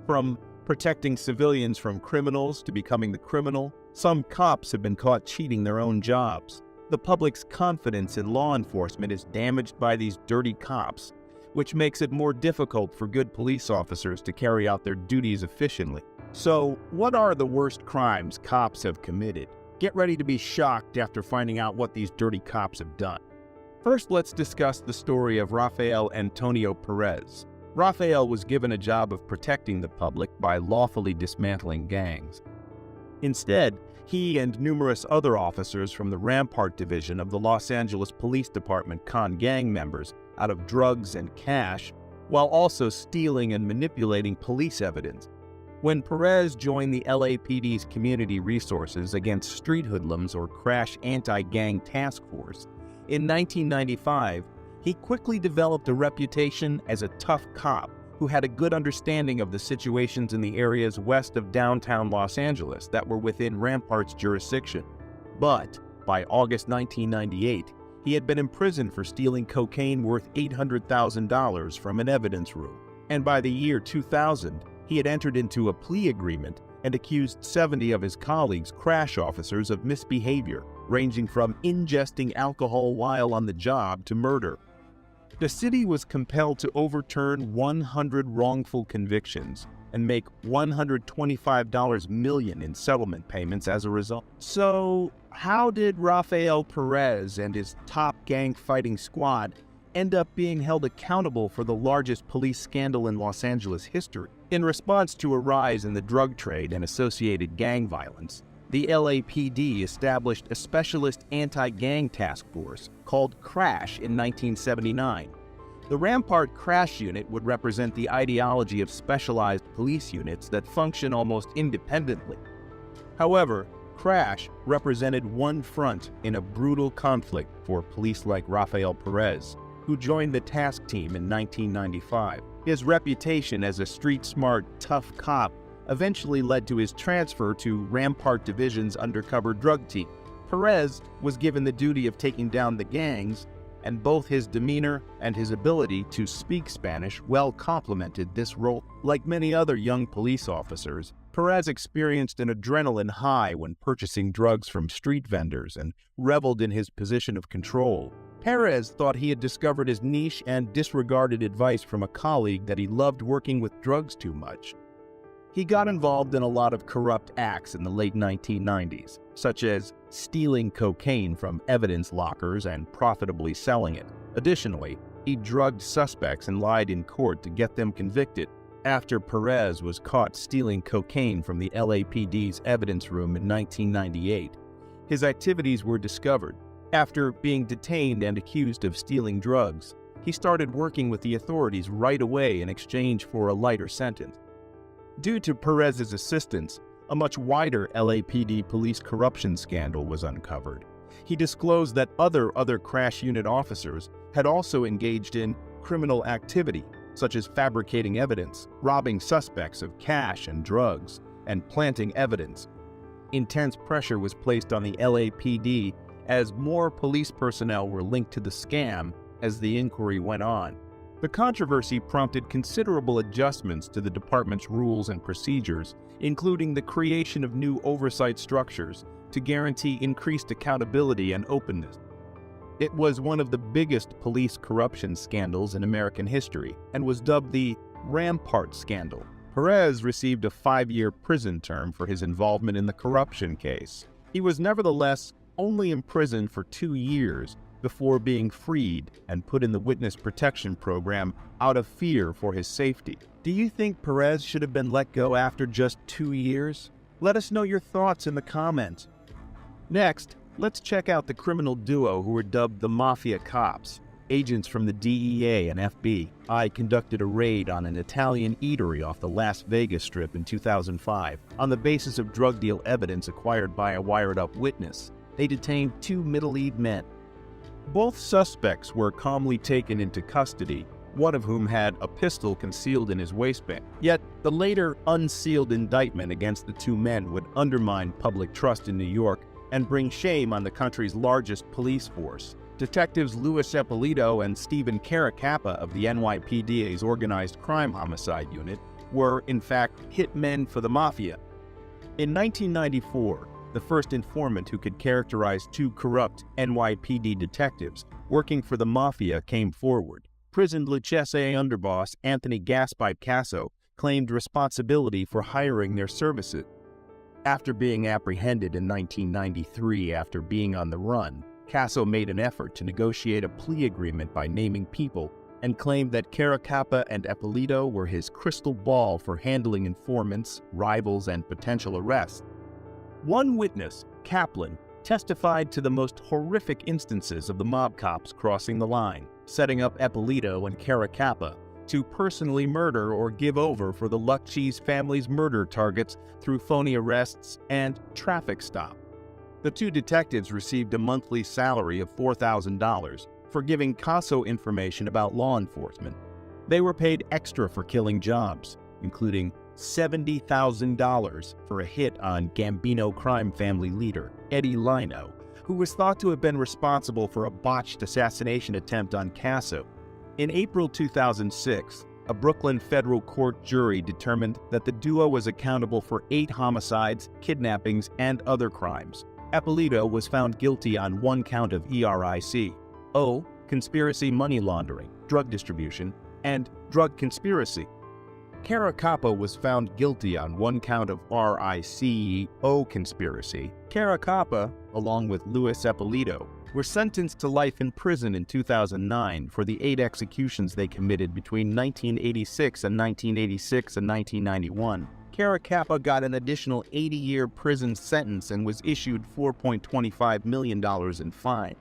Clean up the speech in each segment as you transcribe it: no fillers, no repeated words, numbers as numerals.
From protecting civilians from criminals to becoming the criminal, some cops have been caught cheating their own jobs. The public's confidence in law enforcement is damaged by these dirty cops, which makes it more difficult for good police officers to carry out their duties efficiently. So, what are the worst crimes cops have committed? Get ready to be shocked after finding out what these dirty cops have done. First, let's discuss the story of Rafael Antonio Perez. Rafael was given a job of protecting the public by lawfully dismantling gangs. Instead, he and numerous other officers from the Rampart Division of the Los Angeles Police Department conned gang members out of drugs and cash, while also stealing and manipulating police evidence. When Perez joined the LAPD's Community Resources Against Street Hoodlums or Crash Anti-Gang Task Force, in 1995, he quickly developed a reputation as a tough cop who had a good understanding of the situations in the areas west of downtown Los Angeles that were within Rampart's jurisdiction. But by August 1998, he had been imprisoned for stealing cocaine worth $800,000 from an evidence room. And by the year 2000, he had entered into a plea agreement and accused 70 of his colleagues, crash officers, of misbehavior, ranging from ingesting alcohol while on the job to murder. The city was compelled to overturn 100 wrongful convictions and make $125 million in settlement payments as a result. So, how did Rafael Perez and his top gang fighting squad end up being held accountable for the largest police scandal in Los Angeles history? In response to a rise in the drug trade and associated gang violence, the LAPD established a specialist anti-gang task force called CRASH in 1979. The Rampart CRASH unit would represent the ideology of specialized police units that function almost independently. However, CRASH represented one front in a brutal conflict for police like Rafael Perez, who joined the task team in 1995. His reputation as a street-smart, tough cop eventually led to his transfer to Rampart Division's undercover drug team. Perez was given the duty of taking down the gangs, and both his demeanor and his ability to speak Spanish well complemented this role. Like many other young police officers, Perez experienced an adrenaline high when purchasing drugs from street vendors and reveled in his position of control. Perez thought he had discovered his niche and disregarded advice from a colleague that he loved working with drugs too much. He got involved in a lot of corrupt acts in the late 1990s, such as stealing cocaine from evidence lockers and profitably selling it. Additionally, he drugged suspects and lied in court to get them convicted. After Perez was caught stealing cocaine from the LAPD's evidence room in 1998, his activities were discovered. After being detained and accused of stealing drugs, he started working with the authorities right away in exchange for a lighter sentence. Due to Perez's assistance, a much wider LAPD police corruption scandal was uncovered. He disclosed that other crash unit officers had also engaged in criminal activity, such as fabricating evidence, robbing suspects of cash and drugs, and planting evidence. Intense pressure was placed on the LAPD as more police personnel were linked to the scam as the inquiry went on. The controversy prompted considerable adjustments to the department's rules and procedures, including the creation of new oversight structures to guarantee increased accountability and openness. It was one of the biggest police corruption scandals in American history and was dubbed the Rampart Scandal. Perez received a 5-year prison term for his involvement in the corruption case. He was nevertheless only imprisoned for 2 years before being freed and put in the witness protection program out of fear for his safety. Do you think Perez should have been let go after just 2 years? Let us know your thoughts in the comments. Next, let's check out the criminal duo who were dubbed the Mafia Cops. Agents from the DEA and FBI conducted a raid on an Italian eatery off the Las Vegas Strip in 2005. On the basis of drug deal evidence acquired by a wired-up witness, they detained 2 middle-aged men. Both suspects were calmly taken into custody, one of whom had a pistol concealed in his waistband. Yet, the later unsealed indictment against the 2 men would undermine public trust in New York and bring shame on the country's largest police force. Detectives Louis Eppolito and Stephen Caracappa of the NYPD's Organized Crime Homicide Unit were, in fact, hitmen for the mafia. In 1994, the first informant who could characterize two corrupt NYPD detectives working for the mafia came forward. Prisoned Lucchese underboss Anthony Gaspipe Casso claimed responsibility for hiring their services. After being apprehended in 1993 after being on the run, Casso made an effort to negotiate a plea agreement by naming people and claimed that Caracappa and Eppolito were his crystal ball for handling informants, rivals, and potential arrests. One witness, Kaplan, testified to the most horrific instances of the mob cops crossing the line, setting up Eppolito and Caracappa to personally murder or give over for the Lucchese family's murder targets through phony arrests and traffic stop. The two detectives received a monthly salary of $4,000 for giving Casso information about law enforcement. They were paid extra for killing jobs, including $70,000 for a hit on Gambino crime family leader Eddie Lino, who was thought to have been responsible for a botched assassination attempt on Casso. In April 2006, a Brooklyn federal court jury determined that the duo was accountable for 8 homicides, kidnappings, and other crimes. Eppolito was found guilty on 1 count of ERIC, conspiracy money laundering, drug distribution, and drug conspiracy. Caracappa was found guilty on 1 count of RICO conspiracy. Caracappa, along with Luis Eppolito, were sentenced to life in prison in 2009 for the 8 executions they committed between 1986 and 1991. Caracappa got an additional 80-year prison sentence and was issued $4.25 million in fine.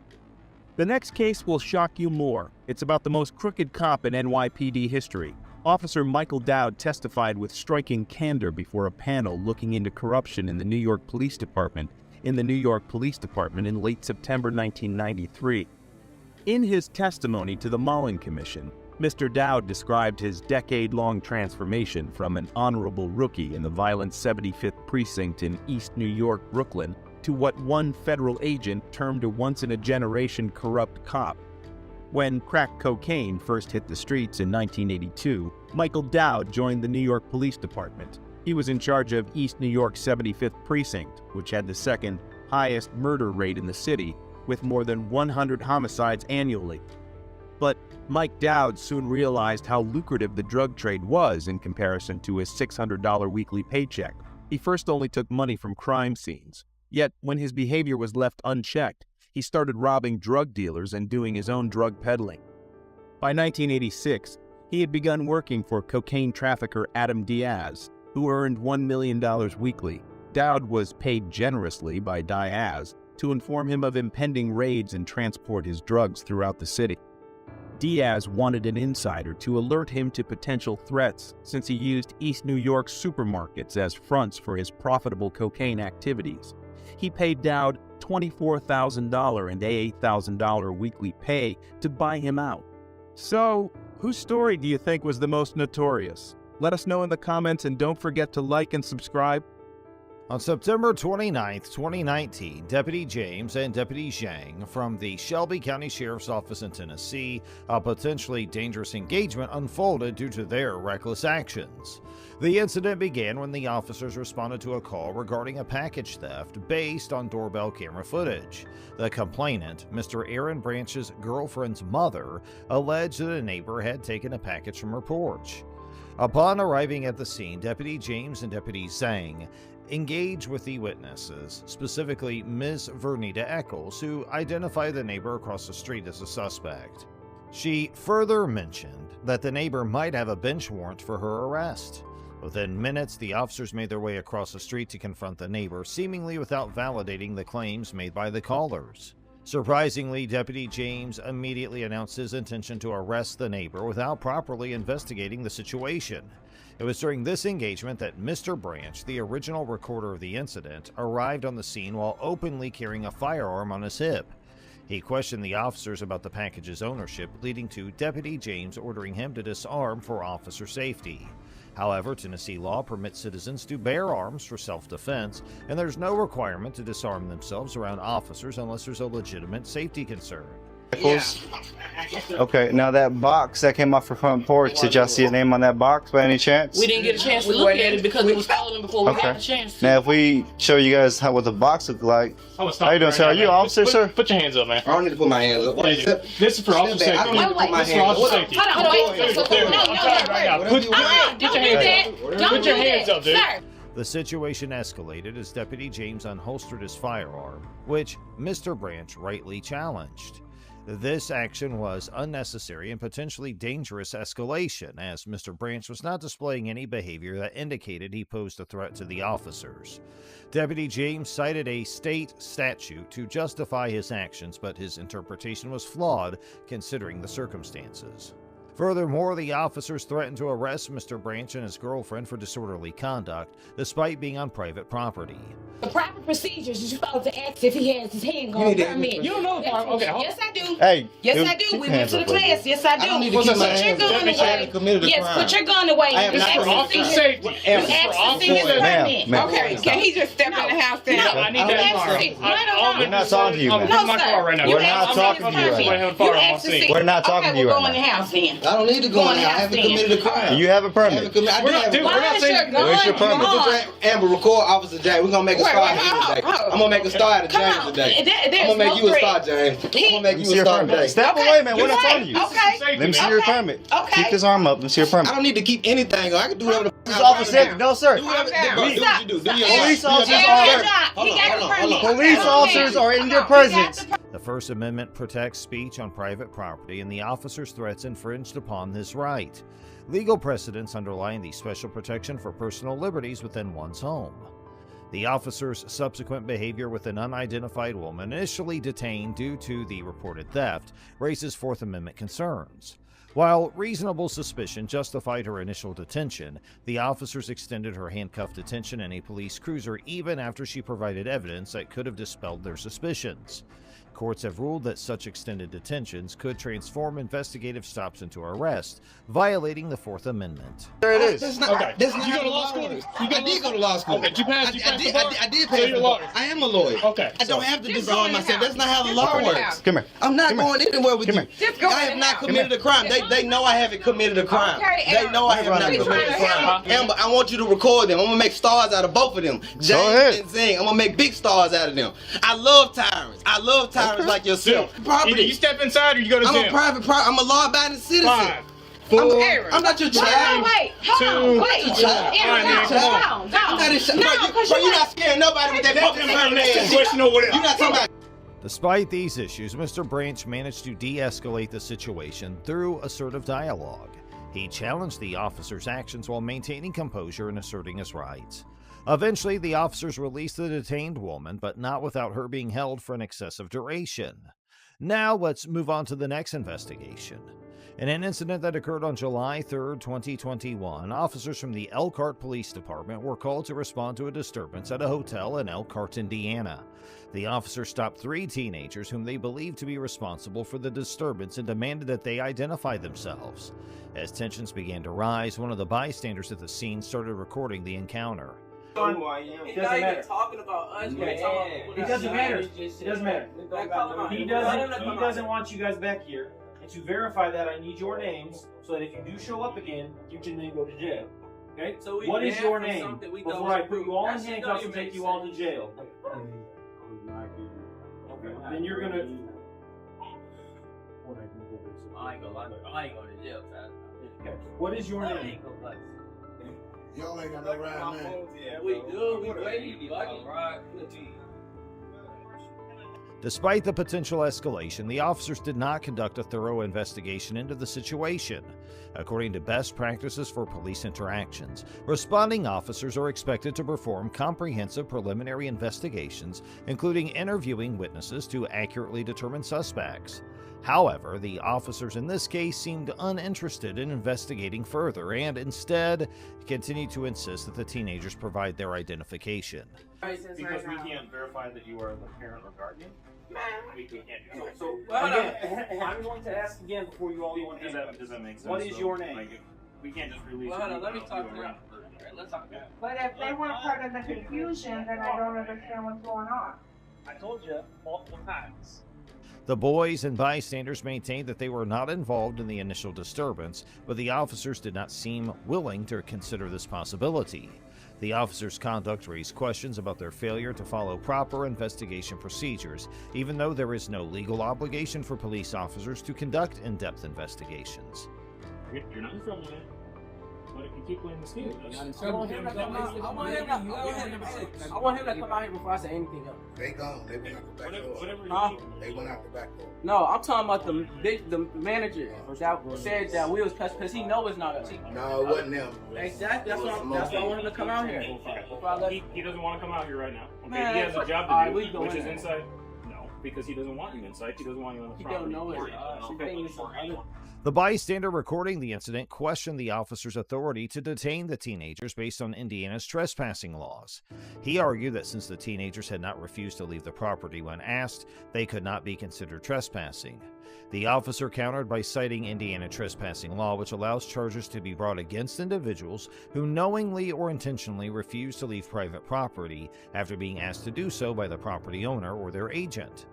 The next case will shock you more. It's about the most crooked cop in NYPD history. Officer Michael Dowd testified with striking candor before a panel looking into corruption in the New York Police Department in late September 1993. In his testimony to the Mullen Commission, Mr. Dowd described his decade-long transformation from an honorable rookie in the violent 75th Precinct in East New York, Brooklyn, to what one federal agent termed a once-in-a-generation corrupt cop. When crack cocaine first hit the streets in 1982, Michael Dowd joined the New York Police Department. He was in charge of East New York's 75th Precinct, which had the second highest murder rate in the city, with more than 100 homicides annually. But Mike Dowd soon realized how lucrative the drug trade was in comparison to his $600 weekly paycheck. He first only took money from crime scenes. Yet, when his behavior was left unchecked, he started robbing drug dealers and doing his own drug peddling. By 1986, he had begun working for cocaine trafficker Adam Diaz, who earned $1 million weekly. Dowd was paid generously by Diaz to inform him of impending raids and transport his drugs throughout the city. Diaz wanted an insider to alert him to potential threats since he used East New York supermarkets as fronts for his profitable cocaine activities. He paid Dowd $24,000 and $8,000 weekly pay to buy him out. So, whose story do you think was the most notorious? Let us know in the comments, and don't forget to like and subscribe. On September 29, 2019, Deputy James and Deputy Zhang from the Shelby County Sheriff's Office in Tennessee, a potentially dangerous engagement unfolded due to their reckless actions. The incident began when the officers responded to a call regarding a package theft based on doorbell camera footage. The complainant, Mr. Aaron Branch's girlfriend's mother, alleged that a neighbor had taken a package from her porch. Upon arriving at the scene, Deputy James and Deputy Zhang engage with the witnesses, specifically Ms. Vernita Eccles, who identified the neighbor across the street as a suspect. She further mentioned that the neighbor might have a bench warrant for her arrest. Within minutes, the officers made their way across the street to confront the neighbor, seemingly without validating the claims made by the callers. Surprisingly, Deputy James immediately announced his intention to arrest the neighbor without properly investigating the situation. It was during this engagement that Mr. Branch, the original recorder of the incident, arrived on the scene while openly carrying a firearm on his hip. He questioned the officers about the package's ownership, leading to Deputy James ordering him to disarm for officer safety. However, Tennessee law permits citizens to bear arms for self-defense, and there's no requirement to disarm themselves around officers unless there's a legitimate safety concern. Rifles. Okay, now that box that came off the front porch, did y'all see a name on that box by any chance? We didn't get a chance to look at it because it was stolen before we got a chance to. Now, if we show you guys what the box looked like. How you doing, sir? Are you an officer, sir? Put your hands up, man. I don't need to put my hands up. This is for officer safety. I don't need to put my hands up. Hold on, Put your hands up, dude. The situation escalated as Deputy James unholstered his firearm, which Mr. Branch rightly challenged. This action was unnecessary and potentially dangerous escalation, as Mr. Branch was not displaying any behavior that indicated he posed a threat to the officers. Deputy James cited a state statute to justify his actions, but his interpretation was flawed considering the circumstances. Furthermore, the officers threatened to arrest Mr. Branch and his girlfriend for disorderly conduct, despite being on private property. The proper procedures is you're supposed to ask if he has his handgun permit. You don't know. Okay. Yes, I do. Hey. Yes, I do. We went to the class. Yes, I do. I don't need to keep my hands up. Yes, put your gun away. This is for officer safety. This is for officer safety. Okay, can he just step in the house then? No, I need that. We're not talking to you, man. I'm in my car right now. We're not talking to you right now. We're not talking to you We'll go right in the now. house then. I don't need to go in there. I haven't committed a crime. You have a permit. We're not saying. Where's your permit? Amber, record Officer James. We're gonna make a start today. I'm gonna make a start at James today. I'm gonna make you a start, James. I'm gonna make you a start today. Step away, man. We're not talking to you. Okay. Let me see your permit. Okay. Keep this arm up. Let me see your permit. I don't need to keep anything. I can do whatever the This is officer safety. No, sir. do whatever do what you do. Do your Police job. officers are police officers are in your presence. The First Amendment protects speech on private property, and the officer's threats infringed upon this right. Legal precedents underline the special protection for personal liberties within one's home. The officer's subsequent behavior with an unidentified woman, initially detained due to the reported theft, raises Fourth Amendment concerns. While reasonable suspicion justified her initial detention, the officers extended her handcuffed detention in a police cruiser even after she provided evidence that could have dispelled their suspicions. Courts have ruled that such extended detentions could transform investigative stops into arrest, violating the Fourth Amendment. There it is. That's not Okay. how You go to law law school? works. You I did go to law school. Okay, you passed the bar? I did So pass you're a the bar. lawyer? I am a lawyer. Okay. I don't have to Just disarm go in the myself. house. That's not how the Just law go in the works. house. Come here. I'm not going anywhere with Come you. here. Just go I in have the not house. committed a crime. They know I haven't committed a crime. Okay, They know I have not Amber. committed a crime. Amber, I want you to record them. I'm gonna make stars out of both of them. James ahead. and Zing. I'm gonna make big stars out of them. I love tyrants. I love tyrants like yourself. Either you step inside or you go to I'm jail. a private. I'm a law-abiding citizen. 5, 4, I'm not your child. Wait, hold on, wait. Child. I'm not his child. Bro, you're not scaring nobody with that fucking permanent question or whatever. You're not talking about. Despite these issues, Mr. Branch managed to de-escalate the situation through assertive dialogue. He challenged the officers' actions while maintaining composure and asserting his rights. Eventually, the officers released the detained woman, but not without her being held for an excessive duration. Now, let's move on to the next investigation. In an incident that occurred on July 3, 2021, officers from the Elkhart Police Department were called to respond to a disturbance at a hotel in Elkhart, Indiana. The officers stopped 3 teenagers whom they believed to be responsible for the disturbance and demanded that they identify themselves. As tensions began to rise, one of the bystanders at the scene started recording the encounter. It doesn't matter. Talking about us. It doesn't matter. It doesn't matter. He doesn't want you guys back here. And to verify that, I need your names so that if you do show up again, you can then go to jail. Okay? So what is your name? Before I put you all in handcuffs and take you all to jail. Okay. Then you're gonna. I ain't going to jail. Okay. What is your name? Y'all ain't got no ride, man. We do. We waiting. Despite the potential escalation, the officers did not conduct a thorough investigation into the situation. According to best practices for police interactions, responding officers are expected to perform comprehensive preliminary investigations, including interviewing witnesses to accurately determine suspects. However, the officers in this case seemed uninterested in investigating further and instead continued to insist that the teenagers provide their identification. Because we can't verify that you are the parent or guardian. We can't do that. So again, I'm going to ask again before you all go in. Does that make sense? What is your name? Like, we can't just release. Well, hold on, let me talk to them. Let's talk about it. But if they weren't part of the confusion, then I don't understand what's going on. I told you multiple times. The boys and bystanders maintained that they were not involved in the initial disturbance, but the officers did not seem willing to consider this possibility. The officers' conduct raised questions about their failure to follow proper investigation procedures, even though there is no legal obligation for police officers to conduct in-depth investigations. You're not in trouble, man. But if you keep playing this game, I want him to come out here before I say anything else. They gone. They went out the back door. Huh? They went out the back door. No, I'm talking about the manager that said that we was because he know it's not us. No, it wasn't them. Exactly. That's why I want him to come out here. He doesn't want to come out here right now. Okay, Man, he has a job to do, which is in. inside. No, because he doesn't want you inside. He doesn't want you on the He property. don't know it. The bystander recording the incident questioned the officer's authority to detain the teenagers based on Indiana's trespassing laws. He argued that since the teenagers had not refused to leave the property when asked, they could not be considered trespassing. The officer countered by citing Indiana trespassing law, which allows charges to be brought against individuals who knowingly or intentionally refuse to leave private property after being asked to do so by the property owner or their agent.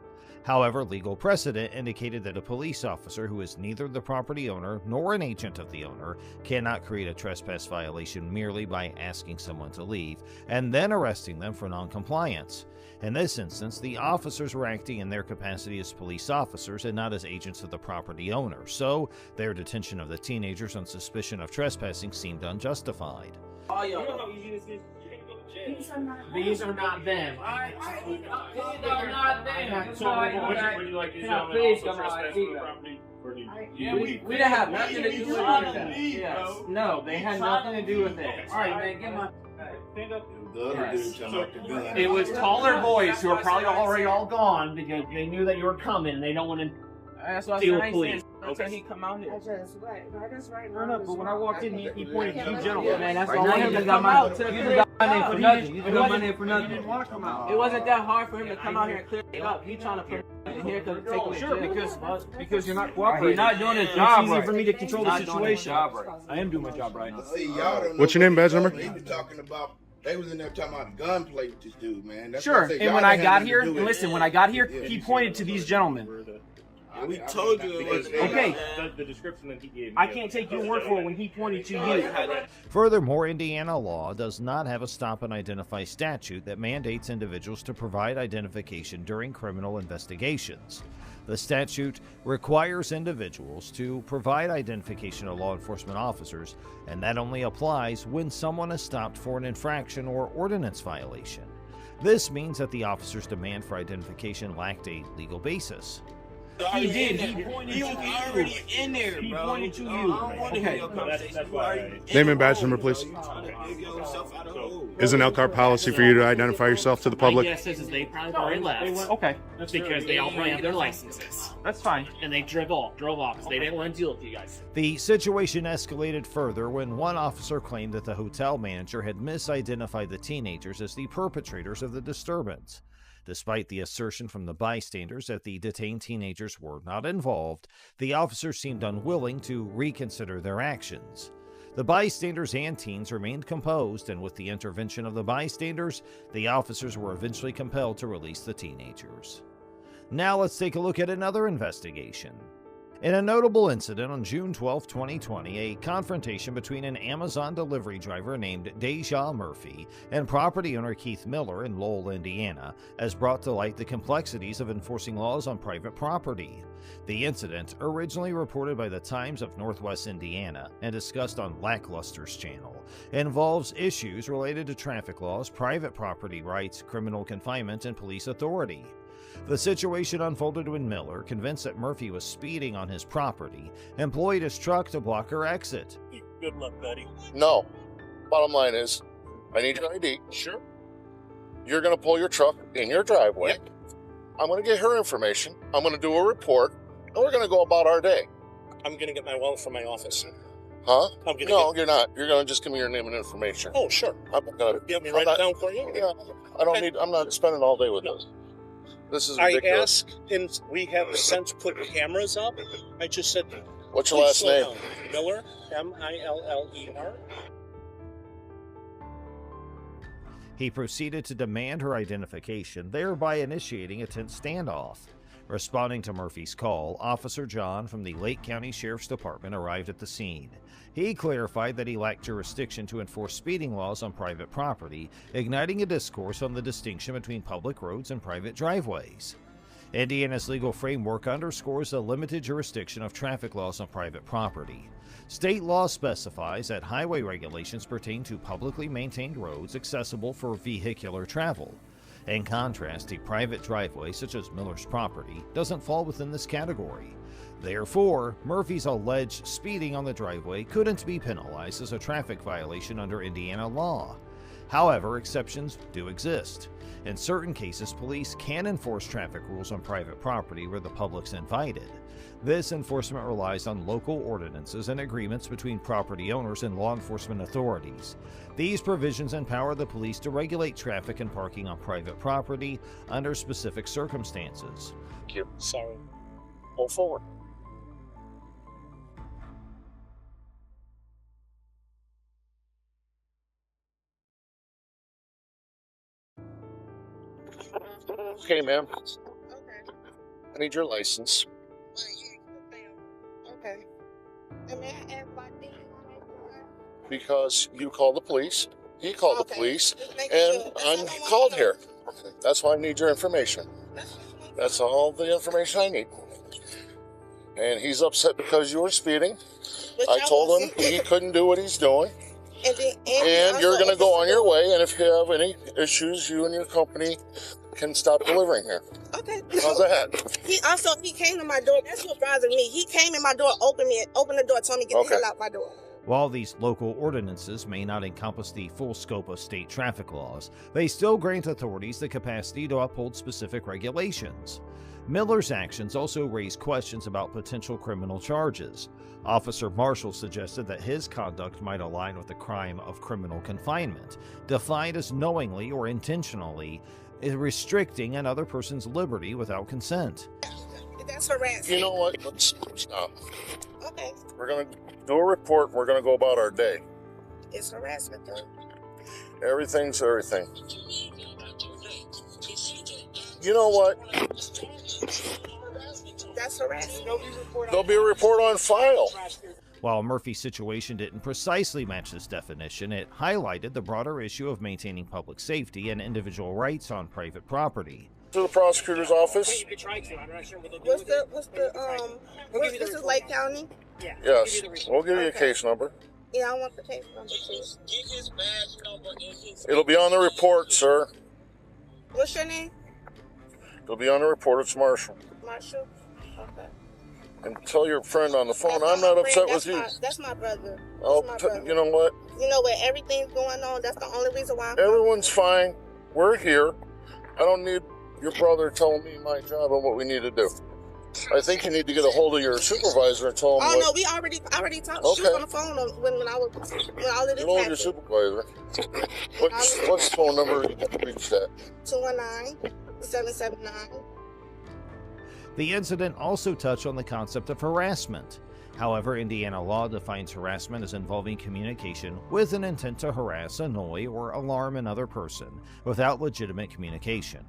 However, legal precedent indicated that a police officer who is neither the property owner nor an agent of the owner cannot create a trespass violation merely by asking someone to leave and then arresting them for noncompliance. In this instance, the officers were acting in their capacity as police officers and not as agents of the property owner, so their detention of the teenagers on suspicion of trespassing seemed unjustified. These are not them. These are not them. So, would you like these gentlemen also trespass on the property? We didn't have nothing to do with that. Yes. No, they had nothing to do with it. All right, man, get my. Stand up. The other dude jumped out the gun. It was taller boys who are probably already all gone because they knew that you were coming and they don't want to That's what deal I with police. said. Until he come out here. Fair enough, but when I walked in, he pointed to you gentlemen. Man, that's Right all now, I he him to just come got out. my- You got my name for nothing. You got my name for He nothing. didn't want to come out. It wasn't that hard for him to come out here and clear it up. He trying to put it in here because take me Sure, to jail. because you're not cooperating. He's not doing his It's job easy right. for me to control the Not doing his situation. job right. I am doing my job right. See, y'all don't know What's your name, badge number? He was talking about. They was in there talking about gunplay with this dude, man. That's Sure, what I said. and Y'all when I didn't have got nothing here, to do with listen, it. when I got here, Yeah. he pointed to these gentlemen. We told you it was Okay, The description that he gave. I can't take your word for it when he pointed to you. Furthermore, Indiana law does not have a stop and identify statute that mandates individuals to provide identification during criminal investigations. The statute requires individuals to provide identification to law enforcement officers, and that only applies when someone is stopped for an infraction or ordinance violation. This means that the officer's demand for identification lacked a legal basis. He did. He pointed to you. already in there, He bro. pointed to you. I don't want to hear Okay. your That's conversation. why. Name and badge number, please. Is an LCAR policy for you to identify yourself to the My public? guess is they probably already left Okay. because they all probably have their licenses That's fine. and they drove off because they didn't want to deal with you guys. The situation escalated further when one officer claimed that the hotel manager had misidentified the teenagers as the perpetrators of the disturbance. Despite the assertion from the bystanders that the detained teenagers were not involved, the officers seemed unwilling to reconsider their actions. The bystanders and teens remained composed, and with the intervention of the bystanders, the officers were eventually compelled to release the teenagers. Now let's take a look at another investigation. In a notable incident on June 12, 2020, a confrontation between an Amazon delivery driver named Deja Murphy and property owner Keith Miller in Lowell, Indiana, has brought to light the complexities of enforcing laws on private property. The incident, originally reported by the Times of Northwest Indiana and discussed on Lackluster's channel, involves issues related to traffic laws, private property rights, criminal confinement, and police authority. The situation unfolded when Miller, convinced that Murphy was speeding on his property, employed his truck to block her exit. Good luck, buddy. No. Bottom line is, I need your ID. Sure. You're going to pull your truck in your driveway. I'm going to get her information. I'm going to do a report, and we're going to go about our day. I'm going to get my wallet from my office. Huh? I'm gonna No, you're not. You're going to just give me your name and information. Oh, sure. I'm going to. You want me to write it down for you? Yeah. I don't need. I'm not spending all day with this. This is I ridiculous. asked, and we have since put cameras up. I just said, What's your last name? Miller, Miller. He proceeded to demand her identification, thereby initiating a tense standoff. Responding to Murphy's call, Officer John from the Lake County Sheriff's Department arrived at the scene. He clarified that he lacked jurisdiction to enforce speeding laws on private property, igniting a discourse on the distinction between public roads and private driveways. Indiana's legal framework underscores the limited jurisdiction of traffic laws on private property. State law specifies that highway regulations pertain to publicly maintained roads accessible for vehicular travel. In contrast, a private driveway, such as Miller's property, doesn't fall within this category. Therefore, Murphy's alleged speeding on the driveway couldn't be penalized as a traffic violation under Indiana law. However, exceptions do exist. In certain cases, police can enforce traffic rules on private property where the public's invited. This enforcement relies on local ordinances and agreements between property owners and law enforcement authorities. These provisions empower the police to regulate traffic and parking on private property under specific circumstances. Thank you. Sorry. Pull forward. Okay, ma'am. Okay. I need your license. Okay. And may I ask why did Because you called the police, he called the police, Just making and sure. I'm called here. That's why I need your information. That's all the information I need. And he's upset because you were speeding. But I y'all told him was- he couldn't do what he's doing. And You're going to go on your way, and if you have any issues, you and your company can stop delivering here. Okay. How's that? He came to my door. That's what bothered me. He came in my door, opened the door, told me to get the hell out my door. While these local ordinances may not encompass the full scope of state traffic laws, they still grant authorities the capacity to uphold specific regulations. Miller's actions also raise questions about potential criminal charges. Officer Marshall suggested that his conduct might align with the crime of criminal confinement, defined as knowingly or intentionally restricting another person's liberty without consent. That's harassment. You know what? Let's stop. Okay. We're going to do a report, and we're going to go about our day. It's harassment, though. Everything's everything. You know what? That's harassment. There'll be a report on file. While Murphy's situation didn't precisely match this definition, it highlighted the broader issue of maintaining public safety and individual rights on private property. To the prosecutor's office? This is Lake County? Yeah. Yes. We'll give you a case number. Yeah, I want the case number, too. It'll be on the report, sir. What's your name? It'll be on the report. It's Marshall. Marshall? Okay. And tell your friend on the phone I'm not upset with you. That's my brother. You know what? You know where everything's going on? That's the only reason why I'm Everyone's fine. We're here. I don't need your brother telling me my job and what we need to do. I think you need to get a hold of your supervisor and tell him Oh, no, we already talked. Okay. She was on the phone when all of this Get hold of your supervisor. What's the phone number you can reach that? 219-779. The incident also touched on the concept of harassment. However, Indiana law defines harassment as involving communication with an intent to harass, annoy, or alarm another person without legitimate communication.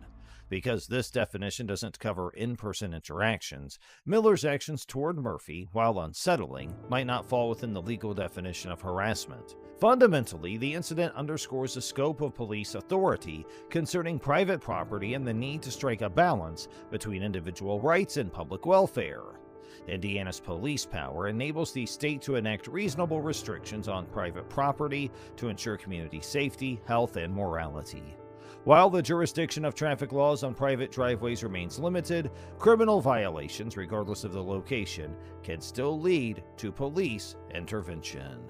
Because this definition doesn't cover in-person interactions, Miller's actions toward Murphy, while unsettling, might not fall within the legal definition of harassment. Fundamentally, the incident underscores the scope of police authority concerning private property and the need to strike a balance between individual rights and public welfare. Indiana's police power enables the state to enact reasonable restrictions on private property to ensure community safety, health, and morality. While the jurisdiction of traffic laws on private driveways remains limited, criminal violations, regardless of the location, can still lead to police intervention.